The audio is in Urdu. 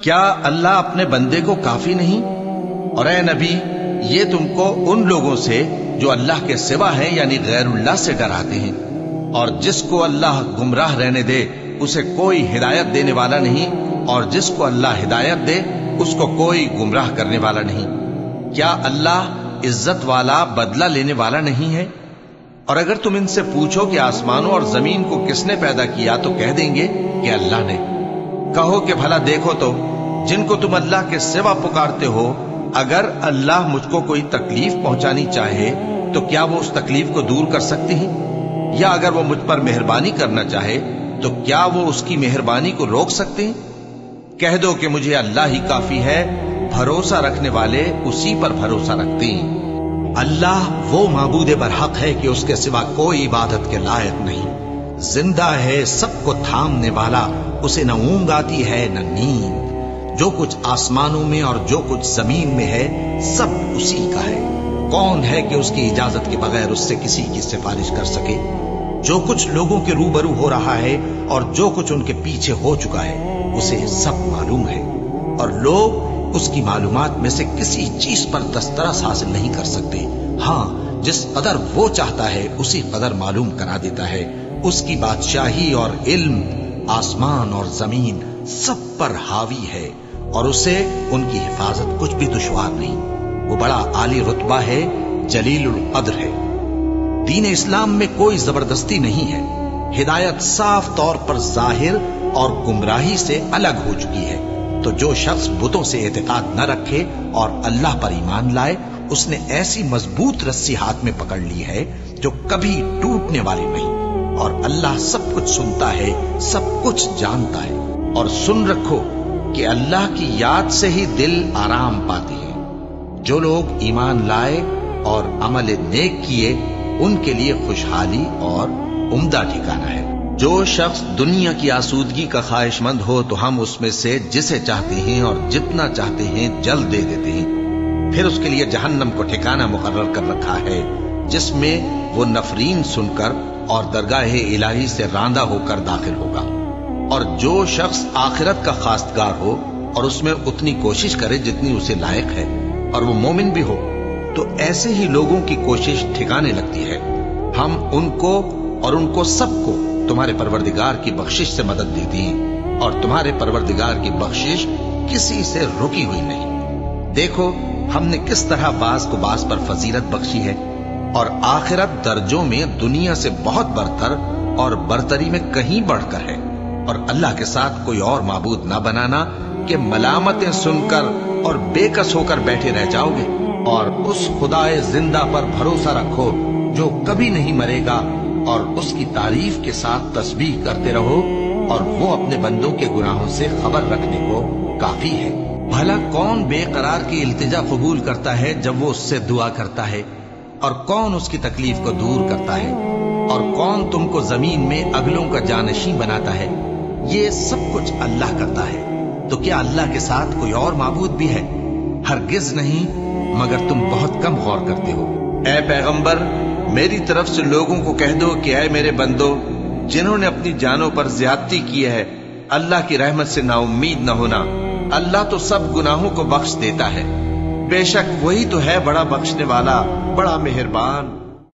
کیا اللہ اپنے بندے کو کافی نہیں؟ اور اے نبی، یہ تم کو ان لوگوں سے جو اللہ کے سوا ہے یعنی غیر اللہ سے ڈراتے ہیں، اور جس کو اللہ گمراہ رہنے دے اسے کوئی ہدایت دینے والا نہیں، اور جس کو اللہ ہدایت دے اس کو کوئی گمراہ کرنے والا نہیں۔ کیا اللہ عزت والا بدلہ لینے والا نہیں ہے؟ اور اگر تم ان سے پوچھو کہ آسمانوں اور زمین کو کس نے پیدا کیا تو کہہ دیں گے کہ اللہ نے۔ کہو کہ بھلا دیکھو تو جن کو تم اللہ کے سوا پکارتے ہو، اگر اللہ مجھ کو کوئی تکلیف پہنچانی چاہے تو کیا وہ اس تکلیف کو دور کر سکتے ہیں؟ یا اگر وہ مجھ پر مہربانی کرنا چاہے تو کیا وہ اس کی مہربانی کو روک سکتے ہیں؟ کہہ دو کہ مجھے اللہ ہی کافی ہے، بھروسہ رکھنے والے اسی پر بھروسہ رکھتے ہیں۔ اللہ وہ معبود برحق ہے کہ اس کے سوا کوئی عبادت کے لائق نہیں، زندہ ہے، سب کو تھامنے والا، اسے نہ اونگ آتی ہے نہ نیند۔ جو کچھ آسمانوں میں اور جو کچھ زمین میں ہے سب اسی کا ہے۔ کون ہے کہ اس کی اجازت کے بغیر اس سے کسی کی سفارش کر سکے؟ جو کچھ لوگوں کے روبرو ہو رہا ہے اور جو کچھ ان کے پیچھے ہو چکا ہے اسے سب معلوم ہے، اور لوگ اس کی معلومات میں سے کسی چیز پر دسترس حاصل نہیں کر سکتے۔ ہاں، جس قدر وہ چاہتا ہے اسی قدر معلوم کرا دیتا ہے۔ اس کی بادشاہی اور علم آسمان اور زمین سب پر حاوی ہے، اور اسے ان کی حفاظت کچھ بھی دشوار نہیں۔ وہ بڑا عالی رتبہ ہے، جلیل القدر ہے۔ دین اسلام میں کوئی زبردستی نہیں ہے، ہدایت صاف طور پر ظاہر اور گمراہی سے الگ ہو چکی ہے۔ تو جو شخص بتوں سے اعتقاد نہ رکھے اور اللہ پر ایمان لائے، اس نے ایسی مضبوط رسی ہاتھ میں پکڑ لی ہے جو کبھی ٹوٹنے والی نہیں، اور اللہ سب کچھ سنتا ہے، سب کچھ جانتا ہے۔ اور سن رکھو کہ اللہ کی یاد سے ہی دل آرام پاتے ہیں۔ جو لوگ ایمان لائے اور عمل نیک کیے ان کے لیے خوشحالی اور عمدہ ٹھکانہ ہے۔ جو شخص دنیا کی آسودگی کا خواہش مند ہو تو ہم اس میں سے جسے چاہتے ہیں اور جتنا چاہتے ہیں جلد دے دیتے ہیں۔ پھر اس کے لیے جہنم کو ٹھکانہ مقرر کر رکھا ہے، جس میں وہ نفرین سن کر اور درگاہ الہی سے راندہ ہو کر داخل ہوگا۔ اور جو شخص آخرت کا خواستگار ہو اور اس میں اتنی کوشش کرے جتنی اسے لائق ہے، اور وہ مومن بھی ہو، تو ایسے ہی لوگوں کی کوشش ٹھکانے لگتی ہے۔ ہم ان کو اور ان کو سب کو تمہارے پروردگار کی بخشش سے مدد دیتی ہیں، اور تمہارے پروردگار کی بخشش کسی سے رکی ہوئی نہیں۔ دیکھو ہم نے کس طرح بعض کو بعض پر فضیلت بخشی ہے، اور آخرت درجوں میں دنیا سے بہت برتر اور برتری میں کہیں بڑھ کر ہے۔ اور اللہ کے ساتھ کوئی اور معبود نہ بنانا کہ ملامتیں سن کر اور بے کس ہو کر بیٹھے رہ جاؤ گے۔ اور اس خدائے زندہ پر بھروسہ رکھو جو کبھی نہیں مرے گا، اور اس کی تعریف کے ساتھ تسبیح کرتے رہو، اور وہ اپنے بندوں کے گناہوں سے خبر رکھنے کو کافی ہے۔ بھلا کون بے قرار کی التجا قبول کرتا ہے جب وہ اس سے دعا کرتا ہے؟ اور کون اس کی تکلیف کو دور کرتا ہے؟ اور کون تم کو زمین میں اگلوں کا جانشین بناتا ہے؟ یہ سب کچھ اللہ کرتا ہے۔ تو کیا اللہ کے ساتھ کوئی اور معبود بھی ہے؟ ہرگز نہیں، مگر تم بہت کم غور کرتے ہو۔ اے پیغمبر، میری طرف سے لوگوں کو کہہ دو کہ اے میرے بندو، جنہوں نے اپنی جانوں پر زیادتی کی ہے، اللہ کی رحمت سے نا امید نہ ہونا۔ اللہ تو سب گناہوں کو بخش دیتا ہے، بے شک وہی تو ہے بڑا بخشنے والا، بڑا مہربان۔